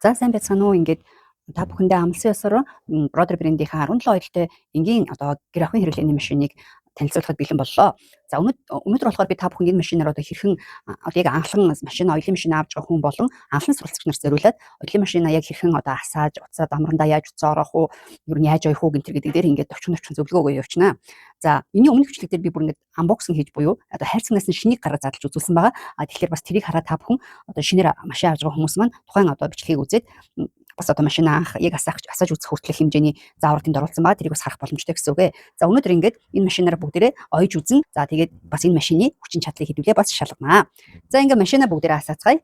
За сайн байцгаана уу ингээд та бүхэндээ амлсан ёсоор Brother Brand-ийнхаа 17 оюуттай энгийн одоо гэр ахуйн хэрэглээний машиныг танилцуулахад бэлэн боллоо. За өнөөдөр болохоор би та бүхэнд энэ машинаар одоо хэрхэн одоо яг анхлан машин оёлын машин авч байгаа хүн болон анхлан суралцагч нар зориулаад оёлын машинаа яг хэрхэн одоо асааж уцаа дамрандаа яаж уцаа ороох уу, ер нь яаж оёх уу гэх гэдэг дээр ингээд товчхон зөвлөгөө өгөө явуулчихна. За энэний өмнөх бичлэг дээр би бүр ингээд unboxing хийж буюу одоо хайрцагнаас нь шинийг гаргаж задлж үзүүлсэн байгаа. Тэгэхээр бас тэрийг хараад та бүхэн одоо шинээр машин авч байгаа хүмүүс маань тухайн одоо бичлэгийг үзээд бас одоо машин анх яг асааж үзэх хүртэлх хэмжээний заавар тэнд оруулсан байгаа. Тэрийг бас харах боломжтой гэсэн үг ээ. За өнөөдөр ингээд энэ машинаар бүгдээрээ ойж үзэн. За тэгээд бас энэ машины хүчин чадлыг хэдүүлээ бас шалганаа. За ингээд машинаа бүгдээрээ асаацгаая.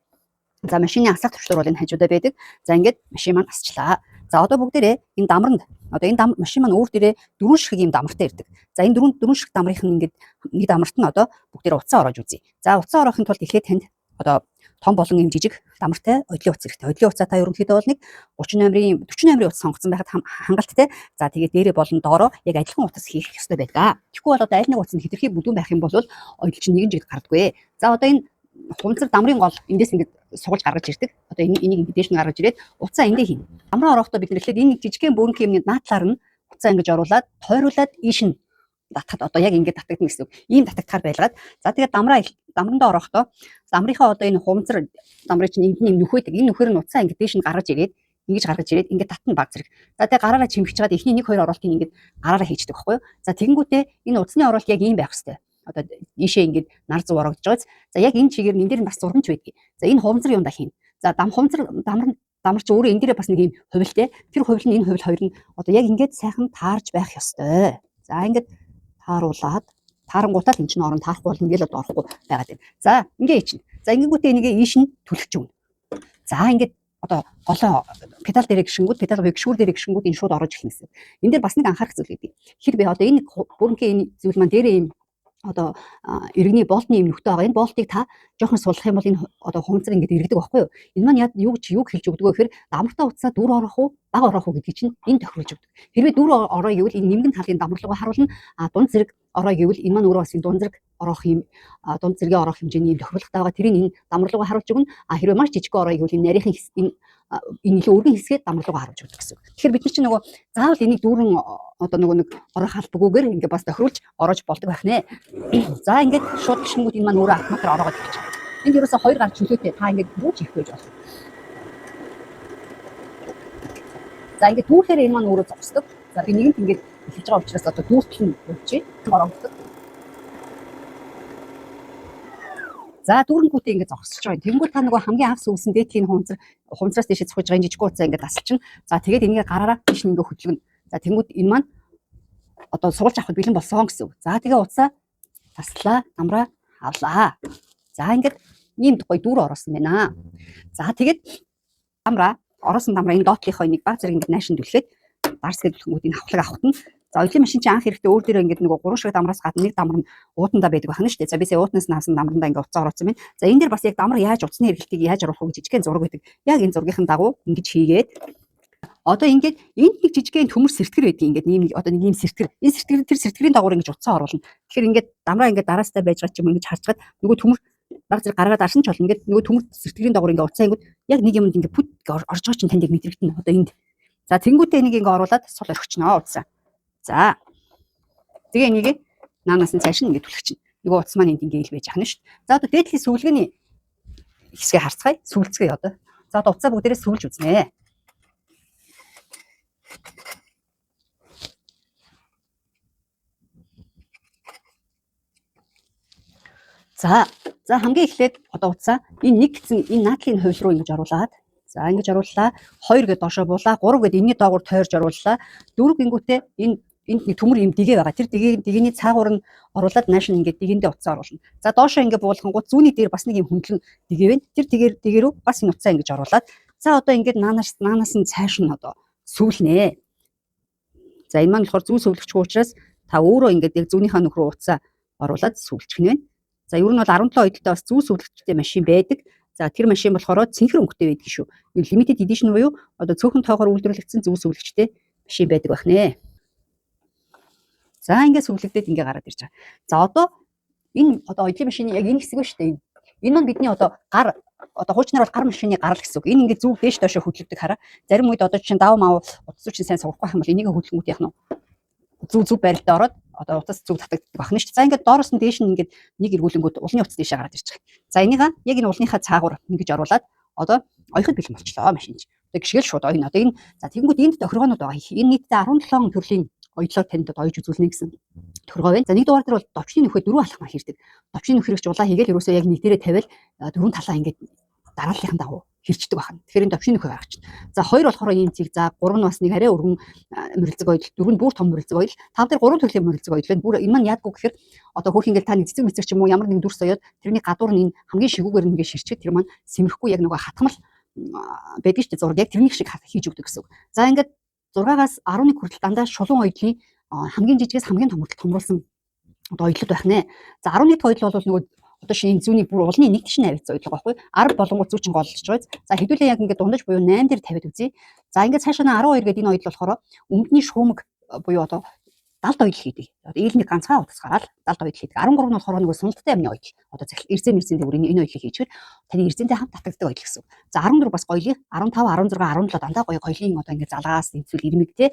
За машины асах төвчлөр бол энэ хажуудаа байдаг. За ингээд машин маань асчлаа. За одоо бүгдээрээ энэ дамранд одоо энэ машин маань өөр дээрээ дөрвөн шиг ийм дамартай ирдэг. За энэ дөрвөн шиг дамрынх нь ингээд нэг дамарт нь одоо бүгдээрээ уцаа ороож үзье. За уцаа ороохын тулд эхлээд танд одоо том болон ийм жижиг дамартай оёлын уц хэрэгтэй. Оёлын уцаа та ерөнхийдөө бол нэг 48-ийн уц сонгоцсон байхад хангалттай. За тэгээд дээрээ болон доороо яг адилхан утас хийх ёстой байдаг. Тэгэхгүй бол одоо аль нэг утас нь хэтэрхий бүдүүн байх юм бол оёл чинь нэгэн жигд гардаггүй. За одоо энэ хумцар дамрын гол эндээс ингээд суулж гаргаж ирдэг. Одоо энийг ингээд дээш нь гаргаж ирээд уцаа эндээ хийнэ. Дамраа орохдоо бид нэрлээд энэ жижигхэн бөөнх юмны наадлаар нь уцаа ингэж оруулаад тойруулаад ийш нь татахад одоо яг ингэж татагдана гэсэн үг. Ийм татагдахаар байлгаад за тэгээд дамрандаа орохдоо дамрынхаа одоо энэ хумцар дамрын чинь энд нь нөх байдаг. Энэ нөхөр нь уцаа ингэж дээш нь гаргаж ирээд ингэж татна баг зэрэг. За тэгээд гараараа чимхэж чагаад эхний 1-2 оролтыг ингэж гараараа хийчихдэг байхгүй юу? За тэгэнгүүтээ энэ уцны оролт яг ийм байх хэвээр. Одоо ийшээ ингэж нар зүү ороогдож байгааз. За яг энэ чигээр энэ дээр бас зургамж байдаг. За энэ хумцар юундаа хийн. За дамарч өөрөө энэ дээрээ бас нэг юм хувилтэй. Тэр хувил нь энэ хувил хоёр нь одоо яг ингэж сайхан таарж байх ёстой. За ингэж тааруулаад таарангуутаа энэ чинь орон таарахгүй бол ингээл одоо орохгүй байгаад байна. За ингээ чинь. За ингэнгүүтээ энийг ийш нь түлхэж өгнө. За ингээд одоо голоо педал дээр гიშгүүд педал буюу гიშгүүр дээр гიშгүүд энэ шууд орж эхэлнэ гэсэн. Энэ дээр бас нэг анхаарах зүйл гэдэг. Хэр би одоо энэ бүрэнхий энэ зүйл маань дээрээ юм одоо иргэний болтны юм нөхтэй байгаа. Энэ болтыг та жоохон суллах юм бол энэ одоо хумцар ингэж иргэдэг байхгүй юу? Энэ маань юу хэлж өгдөг вэ гэхээр дамртаа уцаа дүр орох уу, баг орох уу гэдгийг чинь энэ тохируулж өгдөг. Хэрвээ дүр ороо гэвэл энэ нэмгэн талын дамралгаа харуулна. Дунд зэрэг ороо гэвэл энэ маань өөрөө бас дунд зэрэг орох юм дунд зэргийн орох хэмжээний юм тохируулгатай байгаа. Тэрийг энэ дамралгаа харуулж өгнө. Хэрвээ маш жижиг ороо гэвэл энэ нарийнхан энэ илүү өргөн хэсгээ дамралгаа харуулж өгдөг гэсэн үг. Тэгэхээр бид нар чинь нөгөө заавал энийг дүүрэн одоо нөгөө нэг орох албагүйгээр ингээ бас тохируулж ороож болдог байх нэ. За ингээд шууд гişнгүүд энэ маань өөрөө автоматар ороогод ирж байгаа. Энд ерөөсө 2 гар чөлөөтэй та ингээд дүүж ирэх байж болно. За ингээд дүүхээр энэ маань өөрөө зогсдог. За би нэгэнт ингээд эхэлж байгаа учраас одоо дүүртэл нь өгчээ. Ороогддог. За дүүрэнгүүтээ ингээд зогсолж байгаа. Тэнгүүд та нөгөө хамгийн анх сүүсэн дээдхийн хумцраас дэше цохиж байгаа жижиг уцаа ингээд асалчин. За тэгээд энийг гараараа тийш нь ингээд хөдөлгөнө. За тэнгүүд энэ маань одоо суулж авахд бэлэн болсон гэсэн үг. За тэгээ уцаа таслаа, дамраа авлаа. За ингээд ийм гоё дүүр ороосон байна. За тэгээд дамраа ороосон дамраа энэ доотлийнхоо энийг баг зэрэг ингээд наашин түлхээд дарс гэдэг түлхэнгүүд энэ авахлаг авахтана. За оёлын машин чинь анх эрэхтэй өөр дээрээ ингээд нөгөө 3 шиг дамраас гадна нэг дамар нь уутандаа байдаг байна шүү дээ. За би сая уутнаас наасан дамрандаа ингээд уцаа оруулсан байна. За энэ дээр бас яг дамар яаж уцны хэрэглэлтийг яаж оруулах вэ гэж жижигхэн зураг байдаг. Яг энэ зургийнхын дагуу ингэж хийгээд одоо ингээд энд нэг жижигхэн төмөр сэртгэр байдаг. Ингээд ийм одоо нэг ийм сэртгэр. Энэ сэртгэр тэр сэртгэрийн дагуур ингэж уцаа оруулна. Тэгэхээр ингээд дамраа ингээд дараастай байж байгаа ч юм ингэж харж гад нөгөө төмөр баг зэрэг гаргаад арсан ч болно. Ингээд нөгөө төмөр сэртгэрийн дагуур ингээд уцаа ингүүд яг нэг юмд ингээд пүт орж байгаа чинь танд яг мэдрэгдэнэ. Одоо энд. За тэнгуүтээ энийг ингээд оруулаад сул орхичноо уцаа. За. Тэгээ энийг наанаас нь цааш нь ингээд түлхчихнэ. Нөгөө утас маань энд ингээд ил байж ахна шүү дээ. За одоо дээдлийн сүүлгэний хэсгээ харцгаая. Сүүлцгээе одоо. За одоо уцаа бүгдээрээ сүүлж үзнэ. За хамгийн эхлээд одоо уцаа энэ нэг гэсэн энэ наадлын хувил руу ингэж оруулаад за ингэж орууллаа. 2 гээд доошоо буулаа. 3 гээд энэний доогуур тойрж орууллаа. 4 гингүүтээ энд нэг төмөр юм дэгээ байгаа. Тэр дэгээний цаагуур нь оруулаад нааш нь ингээд дэгэндээ уцаа оруулна. За доошоо ингээд буулгангууд зүүнний дээр бас нэг юм хөндлөн дэгээ байна. Тэр дэгээ рүү бас энэ уцаа ингэж оруулаад за одоо ингээд наанаас нь цааш нь одоо сүүлнэ. За энэ маань болохоор зүүн сүүлгчгүй учраас та өөрөө ингээд яг зүүнийхээ нөх рүү уцаа оруулаад сүүлчих нь байна. За ер нь бол 17 оюуттай бас зүүн сүүлгчтэй машин байдаг. За тэр машин болохоор цэнхэр өнгөтэй байдаг шүү. Энэ limited edition буюу одоо цөөхөн тоогоор үйлдвэрлэгдсэн зүүн сүүлгчтэй машин байдаг байх нэ. За ингээд сүглэгдээд ингээ гараад ирж байгаа. За одоо энэ одоо оёлын машины яг энэ хэсэг ба шүү дээ. Энэ маань бидний одоо гар одоо хуучнаар бол гар машины гарал гэсэн үг. Энэ ингээд зүг дээш доошо хөдлөгдөг хараа. Зарим үед одоо чинь даваа мав утас чинь сайн сурахгүй юм бол энийг хөдлөнгүүт яах нь зүг байралтаа ороод одоо утас зүг татагддаг байна шүү дээ. За ингээд доороос нь дээш нь ингээд нэг эргүүлэнгүүт улны утас дээшээ гараад ирж байгаа. За энийг яг энэ улныхаа цаагуур ингэж оруулаад одоо оёход бэлэн болчлоо машин чинь. Одоо гიშгэл шууд ойно. Одоо энэ за тэгэнгүүт энд тохиргоонууд байгаа. Энэ нийтдээ 17 төрлийн оёлоо танд ойж үзүүлнэ гэсэн тохиргоо байна. За нэг дугаар дээр бол довчны нөхөд дөрвөн алхам хийрдэг. Довчны нөхөрийг жуулаа хийгээл ерөөсөө яг нэг дээрээ тавиал дөрвөн талаа ингээд дарааллын дагуу хэрчдэг байна. Тэгэхээр энэ довчны нөхөд гаргач. За хоёр болохоор ийм цэг, за гурав нь бас нэг арай өргөн мөрөлцөг оёл, дөрөв нь бүр том мөрөлцөг оёл. Тав дээр гурван төрлийн мөрөлцөг оёл байна. Бүр энэ маань яадгүй гэхээр одоо хөөх ингээд та нэг цэцэг мэцэг ч юм уу ямар нэг дүрс оёод тэрний гадуур нь энэ хамгийн шигүүгээр нь ингээд ширчээд тэр маань сэмрэхгүй яг нөгөө хатмал байдаг шүү дээ. Зураг яг тэрний шиг хийж өгдөг гэсэн үг. За ингээд 6-аас 11 хүртэл дандаа шулуун оёлын хамгийн жижигээс хамгийн том хүртэл томруулсан одоо оёлууд байх нэ. За 11 оёл бол нөгөө одоо шинэ зүүний бүр уулны нэг тишин авиц оёл байгаа байхгүй. 10 болонгууд зүү чин голлож байгаа. За хэдүүлээ яг ингээд дундаж буюу 8 дээр тавиад үзье. За ингээд цаашаа 12 гэдэг энэ оёл болохоор өмнөдний шуумаг буюу одоо 70 оёл хийдэг. Одоо ээлний ганцхан утас гараад 70 оёл хийдэг. 13 нь болохоор нөгөө суналттай амны оёл. Одоо эрзэн бүр энэ оёлыг хийчихвэл таны эрзэнтэй хамт татагддаг оёл гэсэн. За 14 бас гоёлын 15, 16, 17 дандаа гоёлын одоо ингээд залгаас эцүүл ирмэгтэй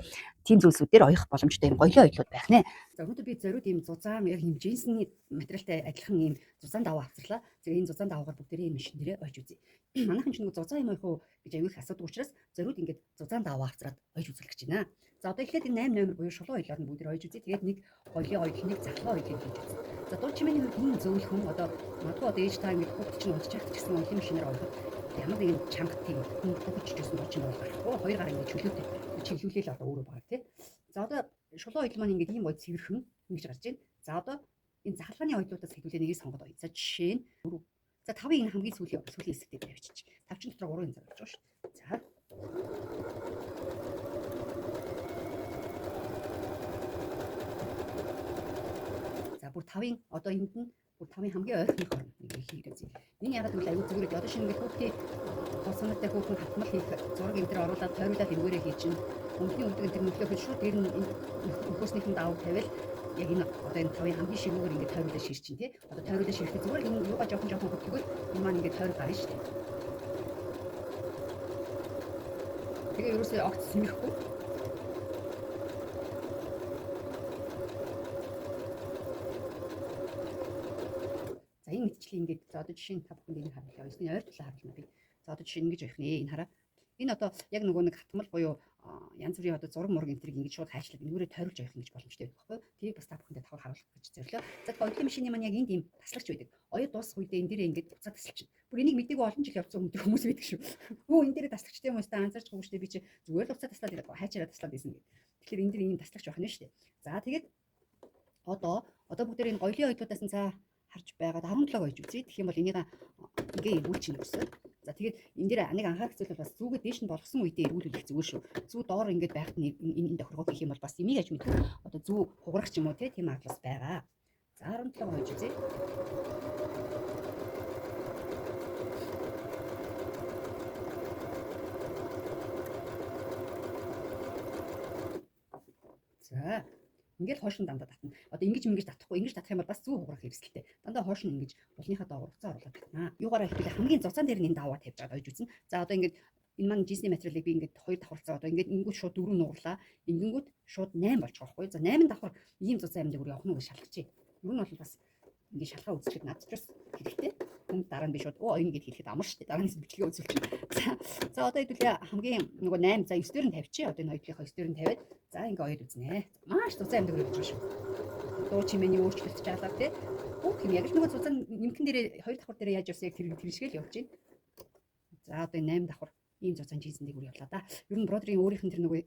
тийм зүйлсүүдээр оёх боломжтой юм гоёлын оёлууд байх нэ. За өнөөдөр би зориуд ийм зузаан яг ийм джинсний материалтай адилхан ийм зузаан даваа авцарлаа. Тэгээ энэ зузаан даваагаар бүгдээрээ энэ машин дээрээ ойж үзье. Манайхан ч нэг зузаан юм уу гэж аягүй их асуудаг учраас зориуд ингээд зузаан даваа авцраад ойж үзүүлэх гэж байна. За одоо эхлээд энэ 8 номер буюу шулуун оёлоор нь бүгд ойж үзье. Тэгээд нэг гоёлын оёл, нэг захлаа оёлыг хийж үзье. За дуу чимээний хувьд энэ зөөлхөн одоо магадгүй одоо ээж та ингээд хүүхд чинь унтчих ч гэсэн оёлын машинаар ойход ямар нэгэн чанга тийм хүүхд ч гэсэн дуу чимээ бол гарахгүй. Хоёр гар ингээд чиглүүлээл одоо өөрөө байгаа тий. За одоо шулуун оёл маань ингээд ийм гоё цэвэрхэн ингэж гарч байна. За одоо энэ захалгааны оёлуудаас хэдүүлээ нэгийг сонгоод ойё. За жишээ нь за 5-ын энэ хамгийн сүүлийн хэсэгтээ тавьчих. 5 чин дотор 3-ын зэрэг болж байгаа шүү. За за бүр 5-ын одоо энд нь бүр 5-ын хамгийн ойрхон хорн ингээ хийгдээ. Энэ ягаад гэвэл аюул зүгээр одоо шинэ ингээ хүүхдийн хосонтой хүүхэн хатмал хийх зураг энэ төр оруулаад тойруулаад энгээрээ хий чинь өмнөний үлдгэн тэр мөглөхөд шууд тэр нь өхөөснийхэн давуу тавиал яг энэ одоо энэ 5-ын хамгийн шигүүгээр ингээ тойруулаад шир чинь тий. Одоо тойруулаад ширэхэд зүгээр л энэ юугаа жоохон хөтлөгөл энэ маань ингээ тойрол гарна шүү дээ. Тэгээ ерөөсөө огт сэмэхгүй. За энэ мэдчлээ ингээд за одоо жишээ нь та бүхэнд энэ харуулъя. Эсний ойр талаа харуулна би. За одоо жишээ ингэж явах нэ. Энэ хараа. Энэ одоо яг нөгөө нэг хатмал буюу янз бүрийн одоо зураг мураг энтрийг ингэж шууд хайшлаад энгүүрээ тойруулж явах ингэж боломжтой байдаг байхгүй. Тэрийг бас та бүхэндээ давхар харуулах гэж зорилоо. За оёлын машины маань яг энд ийм таслагч байдаг. Оёо дуусах үедээ энэ дээрээ ингэж буцаад тасалчихна. Бүр энийг мэдээгүй олон жил явцсан хүмүүс байдаг шүү. Өө энэ дээрээ таслагчтай хүмүүстэй анзаарч байгаа шүү дээ. Би чи зүгээр л буцаад таслаад ирээд хайчаараа таслаад байсан гэдэг. Тэгэхээр энэ дэр ийм таслагч байх нь шүү дээ. За тэгээд одоо бүгдээр энэ гоёлын оёлуудаас нь за харж байгаад 17 ойж үзье. Тэгэх юм бол энийг ингээ эргүүлчихнэ гэсэн. За тэгээд энэ дээр нэг анхаарах зүйл бол бас зүгээ дээш нь болгосон үедээ эргүүлүүлэх зүгээр шүү. Зүү доор ингээд байхад энэ тохиргоо гэх юм бол бас имийг аж мэдгүй. Одоо зүү хугарах ч юм уу тийм арга бас байгаа. За 17 ойж үзье. За ингээд хойш нь дандаа татна. Одоо ингэж татахгүй, ингэж татах юм бол бас зүү хугарах хэрэгсэлтэй. Дандаа хойш нь ингэж булныхаа доогуур хуцаа оруулаад татнаа. Юугаараа ихтэй хамгийн зузаан дээр нь энэ даваа тавьж байгаа ойж үзнэ. За одоо ингээд энэ маань джинсний материалыг би ингээд хоёр давхарцаа одоо ингээд ингэнгүүт шууд 4 нуурлаа. Ингэнгүүт шууд 8 болж байгаа байхгүй. За 8 давхар ийм зузаан амд өөр явах нь гэж шалгачээ. Юу нь бол бас ингээд шалгаа үзэхэд надад ч бас хэрэгтэй. Хүн дараа нь би шууд өө ингэ гэхэд амар штэ. Дараа нь бичлэгээ үзүүлчих. За одоо хэдүүлээ хамгийн нөгөө 8 за 9 дээр нь тавьчих. Одоо энэ хоёрын 9 дээр нь тавиад за ингээ ойд үзнэ. Маш зузаан амд өөр гэж байна шүү. Дуу чимээний өөрчлөлт жаалаа тий. Бүх юм яг л нөгөө зузаан нэмхэн дээрээ хоёр давхар дээрээ яаж явсыг тэр шигээл явж байна. За одоо 8 давхар ийм зузаан джинсэнд дээгүүр явлаа да. Ер нь бродерийн өөрийнх нь тэр нөгөө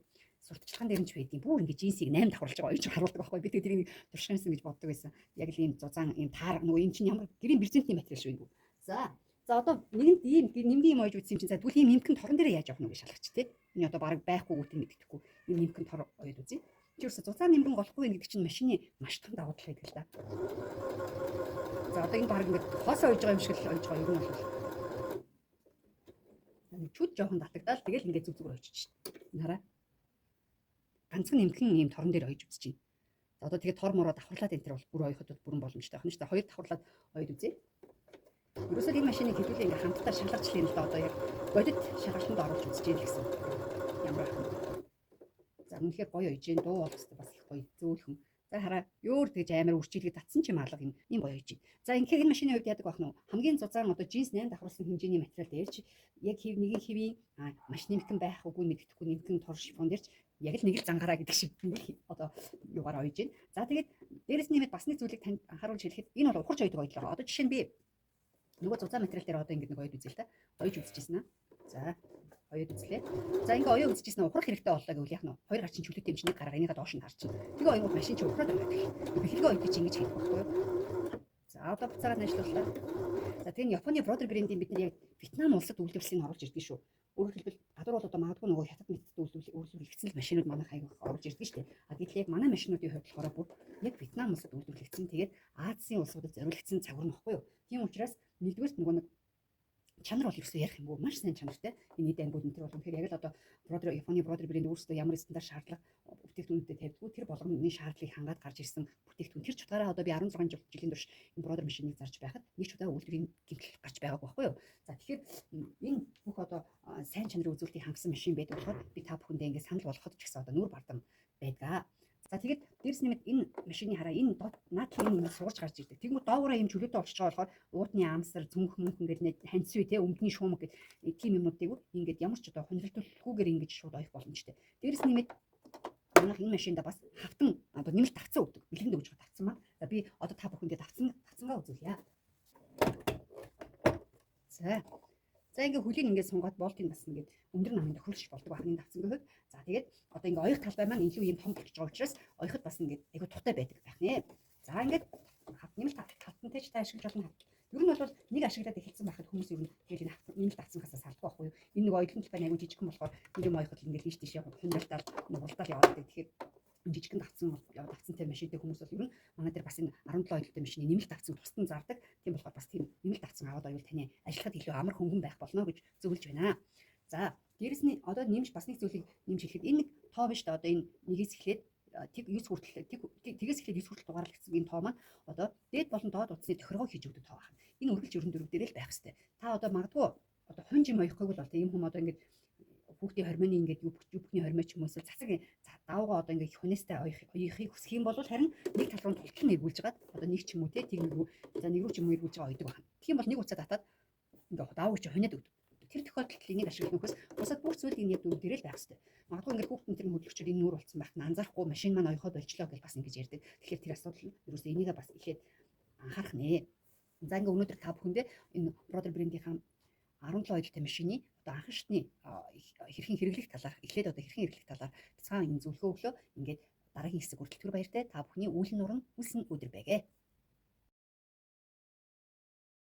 сурталчилгаан дээр нь ч байдгийн бүр ингээ джинсийг 8 давхарлаж байгаа гэж харуулдаг байхгүй. Би тэрийг туршихсан гэж боддог байсан. Яг л ийм зузаан ийм таар нөгөө энэ чинь ямар гэрийн брезентний материал шүү энэ. За одоо нэгэнт ийм нэмгийн юм ойж үтсэн юм чинь за тэгвэл ийм нэмхэн торон дээрээ яаж явах нь гэж шалгач тий. Энэ одоо баг байхгүй гүтэн мэддэхгүй. Ийм нэмхэн тор ойд үзье. Тэрс зузаан нэмрэн голохгүй гэдэг чинь машины маш том давуу тал байдаг л да. За одоо энэ баг ингээд хоос ойж байгаа юм шиг л ойж байгаа юм бол чүд жоохон татагдаад тэгэл ингээд зүг зүгээр ойчих шин. Энэ хараа. Ганцхан нэмхэн ийм торон дээр ойж үзэж байна. За одоо тэгээд тор мороо давхарлаад энэ төр бол бүр ойход бүрэн боломжтой байна шүү дээ. Хоёр давхарлаад ойд үзье. Ерөөсөө энэ машиныг хэдүүлээ ингээ хамтдаа шалгарчлаа л да одоо яг бодит шалгалтанд оруулж үзэж яах гэсэн. Ямар байх вэ? За үнэхээр гоё ойж जैन дуу болох хэвээр бас их гоё зөөлхөн. За хараа ёор тэгж амар үржийлгээ татсан ч юм алга юм гоё ойж. За ингээд энэ машины хувьд яадаг байх нь хамгийн зузаан одоо джинс 8 давхарласан хэмжээний материал дээрч яг нэгэн хэвийн маш нэмэгэн байх үгүй мэддэхгүй нэмэгэн тор шифон дээрч яг л нэг л зангараа гэдэг шиг одоо юугаар ойж जैन. За тэгээд дээрэс нэмээд бас нэг зүйлийг танд харуулж хэлэхэд энэ бол ухарч ойдог ойлоо. Одоо жишээ нь би нөгөө зузаан материал дээр одоо ингээд нэг ойд үзээ л та. Ойж үзчихсэн аа. За оёд үзлээ. За ингээ оёо үзчихсэн ухрах хэрэгтэй боллоо гэвэл яах нь хоёр гарчин чөлөөтэй юм чинь нэг гараа энийгээ доош нь харчин. Тэгээ оёо машин чи ухраад байгаа гэх. Бэлгээ оёд чи ингэж хийх байхгүй юу? За одоо буцаагаад ажиллууллаа. За тэгээ Японы Brother брендийн бид нар яг Вьетнам улсад үйлдвэрлэлийг оруулж ирдэг шүү. Өөрөөр хэлбэл гадуур бол одоо магадгүй нөгөө хятад мэдтэй үйлдвэрлэгдсэн машинууд манайх аяг оруулж ирдэг шүү дээ. А гэтэл яг манай машинуудын хувьд болохоор бүр яг Вьетнам улсад үйлдвэрлэгдсэн. Тэгээд Азийн улсуудад зориулагдсан цагур нөхгүй юу? Тийм учраас нэгдүгээр нөгөө нэг чанар бол ерөөсөө ярих юмгүй маш сайн чанартай энэ дээн бүгд энэ бол үнэхээр яг л одоо Японы Brother брэнд өөрсдөө ямар стандарт шаардлага бүтээгдэхүүнүүдэд тавьдгүй тэр болгоны шаардлагыг хангаад гарч ирсэн бүтээгдэхүүн тэр ч удаараа одоо би 16 жилийн турш энэ Brother машиныг зарж байхад нэг ч удаа үйлдвэрийн гэмтэл гарч байгаагүй байхгүй юу. За тэгэхээр энэ бүх одоо сайн чанарын үзүүлэлтийг хангасан машин байдаг болохоор би та бүхэндээ ингээд санал болгоход ч гэсэн одоо нүүр бардам байдаг. За тэгээд дээрс нэмээд энэ машины хараа энэ наадлын юм сурч гарч ирдэг. Тэгмээ доогоороо юм чөлөөтэй болчихж байгаа болохоор уутны амсар, зүнх мөнх ингээд ханцвий те өмдний шуумг гэх тийм юмнуудыг ингээд ямар ч одоо хөндлөлтгүйгээр ингэж шууд оёх боломжтой. Дээрс нэмээд манайх энэ машинда бас хавтан одоо нэмэлт тавцан өгдөг. Бэлгэнд өгж байгаа тавцан маань. За би одоо та бүхэндээ тавцангаа үзүүлье. За ингээ хөлийн ингээд сунгаад болтын бас ингээд өндөр намын тохиолж болдог байна энэ тавцангийн хувьд. За тэгээд одоо ингээ оёх талбай маань илүү юм том болчихж байгаа учраас оёход бас ингээд айгу тутай байдаг байх нэ. За ингээд нэмэлт тавцантай ч та ашиглаж болно. Ер нь бол нэг ашиглаад эхэлсэн байхад хүмүүс ер нь тэгэл энэ нэмэлт тавцангаас салдгүй байхгүй юу. Энэ нэг оёлын талбай айгу жижигхэн болохоор нэг юм оёход ингээд тийш тийш хөндлөлтөд нугалдаал яваад байдаг. Тэгэхээр жижигхэн тавцантай машинтай хүмүүс бол ер нь манай дээр бас энэ 17 оёлтой машины нэмэлт тавцан тусдан зардаг. Тийм болохоор бас тийм нэмэлт тавцан аваад байвал таны ажиллахад илүү амар хөнгөн байх болно гэж зөвлөж байна. За дээрэс нь одоо нэмж бас нэг зүйлийг нэмж хэлэхэд энэ нэг тоо биш та одоо энэ нэгээс эхлээд тэг 9 хүртэл тэгээс эхлээд 9 хүртэл дугаарлагдсан энэ тоо маань одоо дээд болон доод утасны тохиргоо хийж өгдөг тоо байна. Энэ үргэлж 94 дээр л байх хэвээр. Та одоо магадгүй одоо хонж юм оёхгүй бол тийм юм одоо ингээд хүүхдийн хормоны ингээд юбкний хормой ч юм уус цацаг давгаа одоо ингээд хүнээстэй оёхыг хүсэх юм бол харин нэг тал руу тултал эргүүлж гаад одоо нэг ч юм уу те тэг нэг рүү ч юм уу эргүүлж байгаа ойдог байна. Тийм бол нэг уцаа татаад ингээд давгыг чи хунаад өгдөг. Тэр тохиолдолд энийг ашиглах нөхөс бусад бүх зүйл энэ яг дүр дээрээ л байх хэрэгтэй. Магадгүй ингээд хүүхдэн тэр хөдөлгчид энэ нүүр болсон байх нь анзаарахгүй машин маань оёхоо болчлоо гэж бас ингэж ярьдаг. Тэгэхээр тэр асуудал нь ерөөсөө энийгээ бас ихэд анхаарах нэ. За ингээд өнөөдөр та бүхэндээ энэ Brother брендийнхаа 17 оёлтой машины одоо анхан шатны хэрхэн хэрэглэх талаар эхлээд одоо хэрхэн хэрэглэх талаар бяцхан энэ зөвлөгөө өглөө. Ингээд дараагийн хэсэг хүртэл түр баяртай та бүхний үүлэн нуран үлсэн өдөр байгээ.